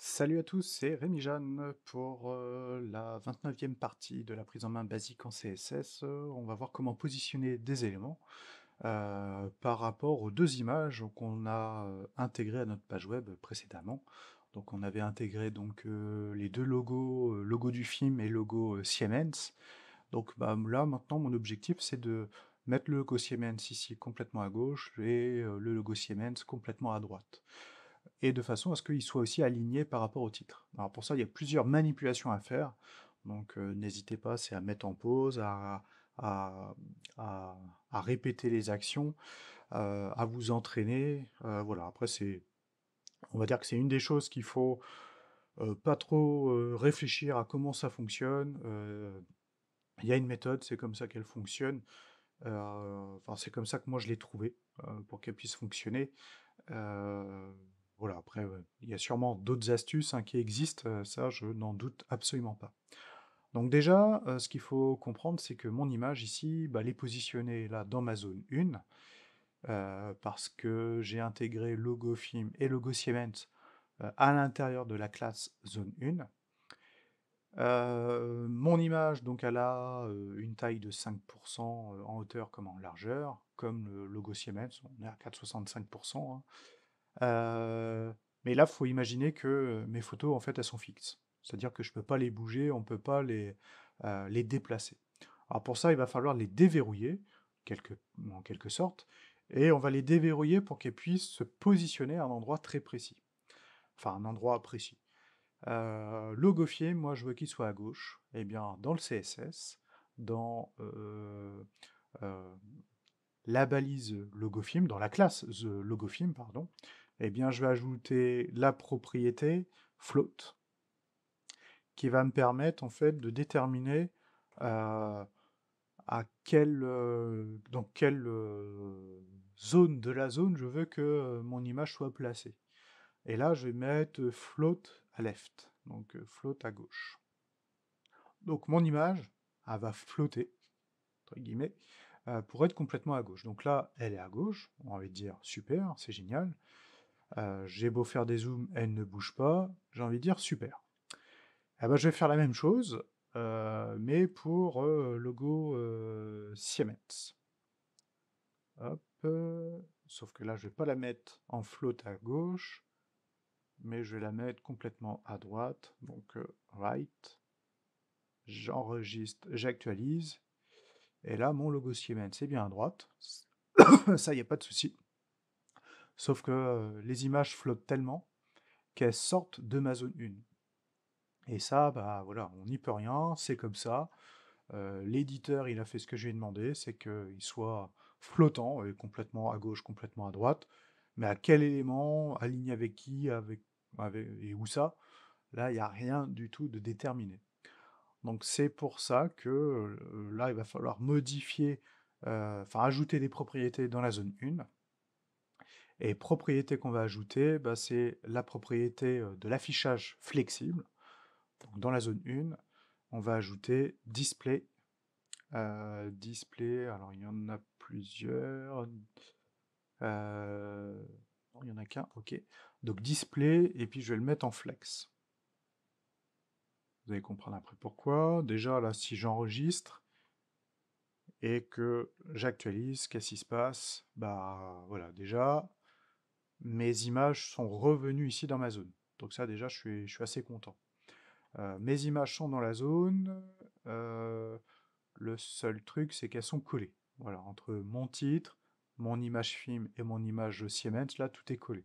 Salut à tous, c'est Rémi Jeanne pour la 29e partie de la prise en main basique en CSS. On va voir comment positionner des éléments par rapport aux deux images qu'on a intégrées à notre page web précédemment. Donc on avait intégré les deux logos, logo du film et logo Siemens. Donc là maintenant mon objectif c'est de mettre le logo Siemens ici complètement à gauche et le logo Siemens complètement à droite et de façon à ce qu'il soit aussi aligné par rapport au titre. Alors pour ça, il y a plusieurs manipulations à faire, donc n'hésitez pas, c'est à mettre en pause, à, à- à répéter les actions, à vous entraîner. Voilà, après on va dire que c'est une des choses qu'il faut pas trop réfléchir à comment ça fonctionne. Il y a une méthode, c'est comme ça qu'elle fonctionne. Enfin, c'est comme ça que moi je l'ai trouvée pour qu'elle puisse fonctionner. Heu, voilà, après, il y a sûrement d'autres astuces, hein, qui existent, ça je n'en doute absolument pas. Donc déjà, ce qu'il faut comprendre, c'est que mon image ici, bah, elle est positionnée là dans ma zone 1, parce que j'ai intégré logo film et logo Siemens, à l'intérieur de la classe zone 1. Mon image, donc elle a, une taille de 5 en hauteur comme en largeur, comme le logo Siemens, on est à 4,65 hein. Heu, mais là, faut imaginer que, mes photos, en fait, elles sont fixes. C'est-à-dire que je peux pas les bouger, on peut pas les déplacer. Alors pour ça, il va falloir les déverrouiller, quelque en quelque sorte, et on va les déverrouiller pour qu'elles puissent se positionner à un endroit très précis. Enfin, un endroit précis. Logofier, moi, je veux qu'il soit à gauche. Eh bien, dans le CSS, dans, heu, la balise logofilm, dans la classe the logofilm, pardon, eh bien, je vais ajouter la propriété float, qui va me permettre en fait de déterminer à dans quelle zone de la zone je veux que mon image soit placée. Et là, je vais mettre float à left, donc float à gauche. Donc mon image, elle va flotter, entre guillemets, pour être complètement à gauche. Donc là, elle est à gauche, on va dire super, c'est génial. J'ai beau faire des zooms, elle ne bouge pas, j'ai envie de dire super. Eh ben, je vais faire la même chose, mais pour logo Siemens. Hop, sauf que là, je vais pas la mettre en float à gauche, mais je vais la mettre complètement à droite. Donc right, j'enregistre, j'actualise, et là, mon logo Siemens est bien à droite. Ça, il n'y a pas de souci. Sauf que les images flottent tellement qu'elles sortent de ma zone 1. Et ça, bah voilà, on n'y peut rien, c'est comme ça. L'éditeur, il a fait ce que je lui ai demandé, c'est qu'il soit flottant, et complètement à gauche, complètement à droite. Mais à quel élément, aligné avec qui, et où ça, là, il n'y a rien du tout de déterminé. Donc c'est pour ça que là, il va falloir modifier, enfin ajouter des propriétés dans la zone 1. Et propriété qu'on va ajouter, bah, c'est la propriété de l'affichage flexible. Donc, dans la zone 1, on va ajouter display. Display, alors il y en a plusieurs. Non, il n'y en a qu'un, ok. Donc display, et puis je vais le mettre en flex. Vous allez comprendre après pourquoi. Déjà, là, si j'enregistre et que j'actualise, qu'est-ce qui se passe? Bah voilà, déjà, mes images sont revenues ici dans ma zone. Donc ça, déjà, je suis assez content. Mes images sont dans la zone. Le seul truc, c'est qu'elles sont collées. Voilà, entre mon titre, mon image film et mon image Siemens, là, tout est collé.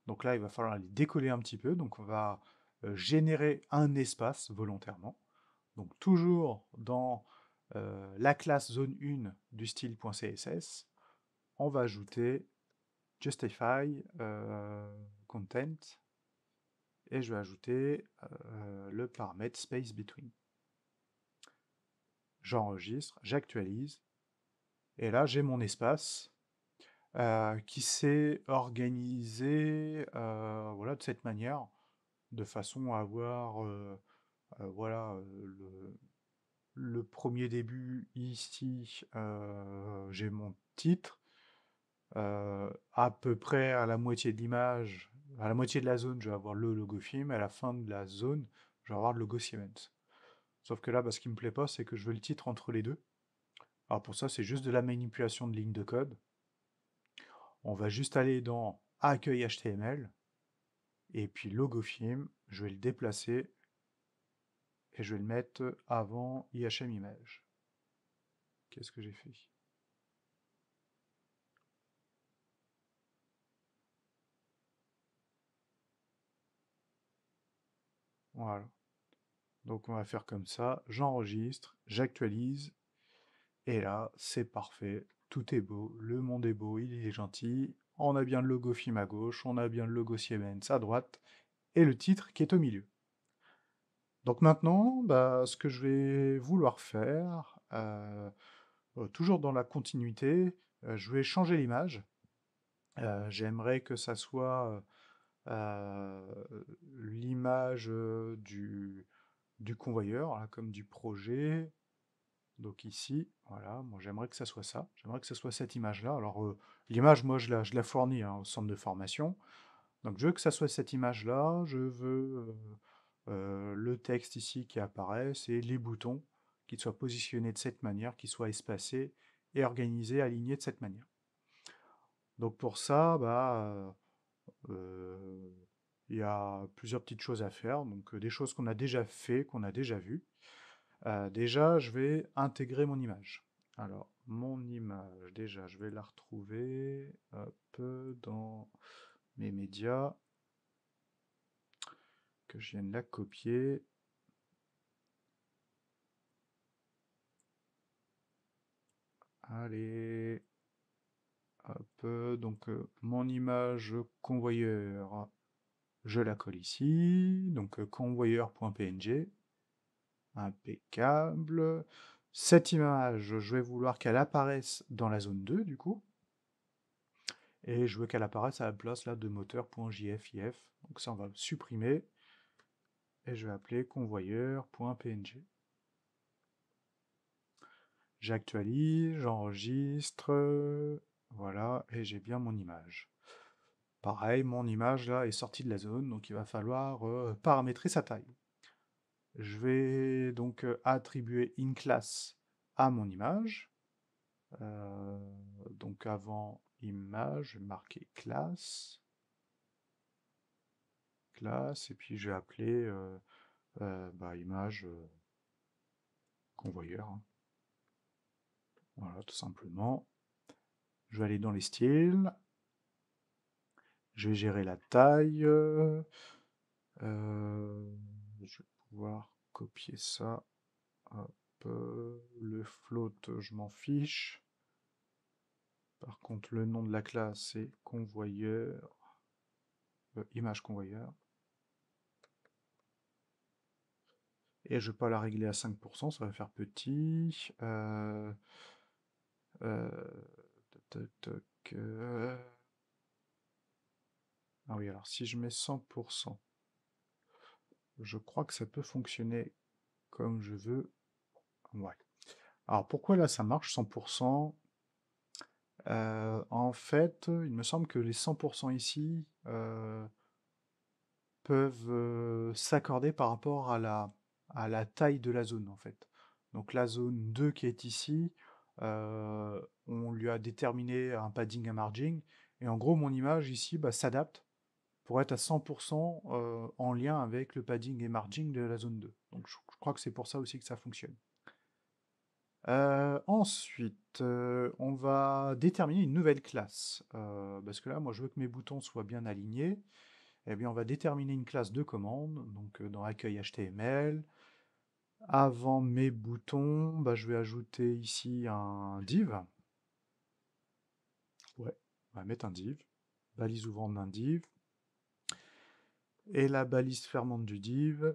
Donc là, il va falloir les décoller un petit peu. Donc on va générer un espace volontairement. Donc toujours dans la classe zone 1 du style.css, on va ajouter justify content, et je vais ajouter le paramètre space between. J'enregistre, j'actualise, et là j'ai mon espace qui s'est organisé voilà, de cette manière, de façon à avoir voilà, le premier début ici, j'ai mon titre, à peu près à la moitié de l'image, à la moitié de la zone, je vais avoir le logo film, et à la fin de la zone, je vais avoir le logo Siemens. Sauf que là, bah, ce qui me plaît pas, c'est que je veux le titre entre les deux. Alors pour ça, c'est juste de la manipulation de lignes de code. On va juste aller dans accueil HTML, et puis logo film, je vais le déplacer, et je vais le mettre avant IHM image. Qu'est-ce que j'ai fait? Voilà. Donc on va faire comme ça, j'enregistre, j'actualise, et là, c'est parfait, tout est beau, le monde est beau, il est gentil, on a bien le logo film à gauche, on a bien le logo Siemens à droite, et le titre qui est au milieu. Donc maintenant, bah, ce que je vais vouloir faire, toujours dans la continuité, je vais changer l'image. J'aimerais que ça soit l'image du convoyeur, là, comme du projet. Donc ici, voilà, moi j'aimerais que ça soit ça. J'aimerais que ce soit cette image-là. Alors l'image, moi je la fournis hein, au centre de formation. Donc je veux que ça soit cette image-là. Je veux le texte ici qui apparaisse et les boutons qui soient positionnés de cette manière, qui soient espacés et organisés, alignés de cette manière. Donc pour ça, bah, il y a plusieurs petites choses à faire. Donc des choses qu'on a déjà fait, qu'on a déjà vues. Déjà, je vais intégrer mon image. Alors, mon image, déjà, je vais la retrouver hop, dans mes médias, que je vienne la copier. Allez, hop, donc mon image convoyeur, je la colle ici, donc convoyeur.png, impeccable. Cette image, je vais vouloir qu'elle apparaisse dans la zone 2, du coup. Et je veux qu'elle apparaisse à la place là, de moteur.jf.if. Donc ça, on va le supprimer. Et je vais appeler convoyeur.png. J'actualise, j'enregistre. Voilà, et j'ai bien mon image. Pareil, mon image là est sortie de la zone, donc il va falloir paramétrer sa taille. Je vais donc attribuer une classe à mon image. Donc avant image, je vais marquer classe. Classe, et puis je vais appeler bah, image convoyeur. Hein. Voilà, tout simplement. Je vais aller dans les styles. Je vais gérer la taille. Je vais pouvoir copier ça. Hop, le float, je m'en fiche. Par contre, le nom de la classe, c'est convoyeur. Image convoyeur. Et je ne vais pas la régler à 5%, ça va faire petit. Toc, toc, ah oui, alors si je mets 100%, je crois que ça peut fonctionner comme je veux. Ouais. Alors pourquoi là ça marche 100%? En fait, il me semble que les 100% ici peuvent s'accorder par rapport à la taille de la zone en fait. Donc la zone 2 qui est ici, on lui a déterminé un padding, un margin, et en gros mon image ici bah, s'adapte pour être à 100% en lien avec le padding et margin de la zone 2. Donc je crois que c'est pour ça aussi que ça fonctionne. Ensuite, on va déterminer une nouvelle classe. Parce que là, moi, je veux que mes boutons soient bien alignés. Eh bien, on va déterminer une classe de commande, donc dans accueil HTML. Avant mes boutons, bah, je vais ajouter ici un div. Ouais, on va mettre un div. Balise ouvrante d'un div. Et la balise fermante du div,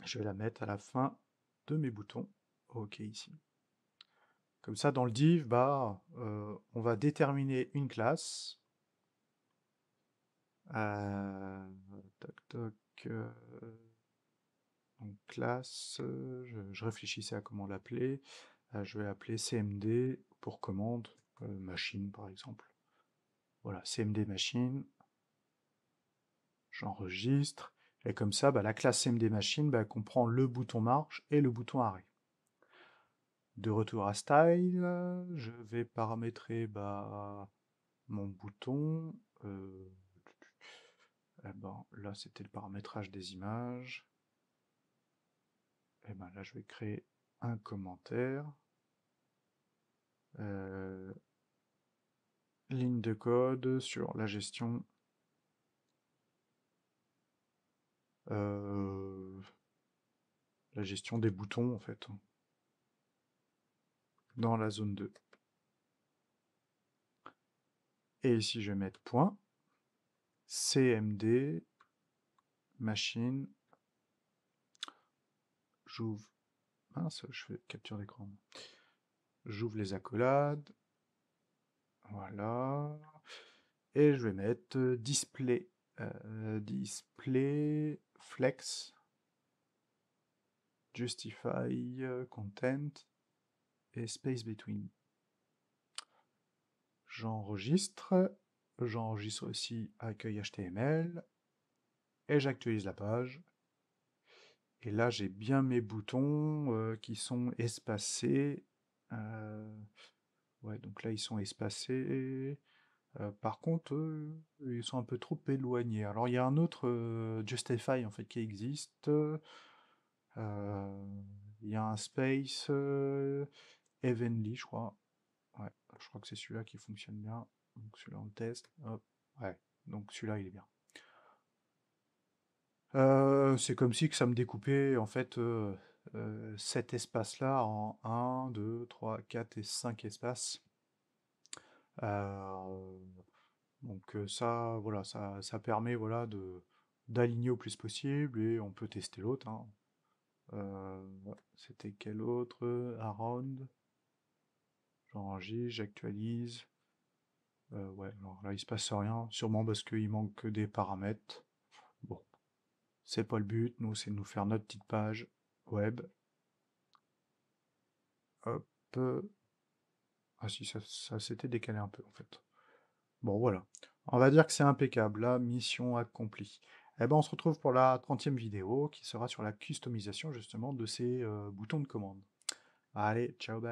je vais la mettre à la fin de mes boutons. OK, ici. Comme ça, dans le div, bah, on va déterminer une classe. Toc, toc, donc classe, je réfléchissais à comment l'appeler. Je vais appeler CMD pour commande, machine par exemple. Voilà, CMD machine, j'enregistre, et comme ça, bah, la classe CMD machine bah, comprend le bouton marche et le bouton arrêt. De retour à style, je vais paramétrer bah, mon bouton. Eh ben, là, c'était le paramétrage des images. Et ben là, je vais créer un commentaire. Ligne de code sur la gestion des boutons en fait dans la zone 2. Et ici je vais mettre point CMD machine. J'ouvre, mince, je fais capture d'écran. J'ouvre les accolades. Voilà. Et je vais mettre display flex justify content et space between. J'enregistre aussi accueil HTML et j'actualise la page. Et là, j'ai bien mes boutons qui sont espacés. Ouais, donc là, ils sont espacés. Par contre, ils sont un peu trop éloignés. Alors, il y a un autre Justify en fait qui existe. Il y a un space Evenly, je crois. Ouais, je crois que c'est celui-là qui fonctionne bien. Donc celui-là on le teste. Hop. Ouais, donc celui-là il est bien. C'est comme si que ça me découpait en fait cet espace-là en 1, 2, 3, 4 et 5 espaces. Euh, donc ça, voilà, ça permet voilà, d'aligner au plus possible et on peut tester l'autre. Hein. Ouais, c'était quel autre? Around. J'enregistre, j'actualise. Ouais, alors là il se passe rien, sûrement parce qu'il manque des paramètres. Bon, c'est pas le but, nous c'est de nous faire notre petite page web. Hop. Ah si, ça s'était décalé un peu en fait. Bon voilà, on va dire que c'est impeccable, la mission accomplie. Eh ben on se retrouve pour la 30e vidéo qui sera sur la customisation justement de ces boutons de commande. Allez, ciao, bye.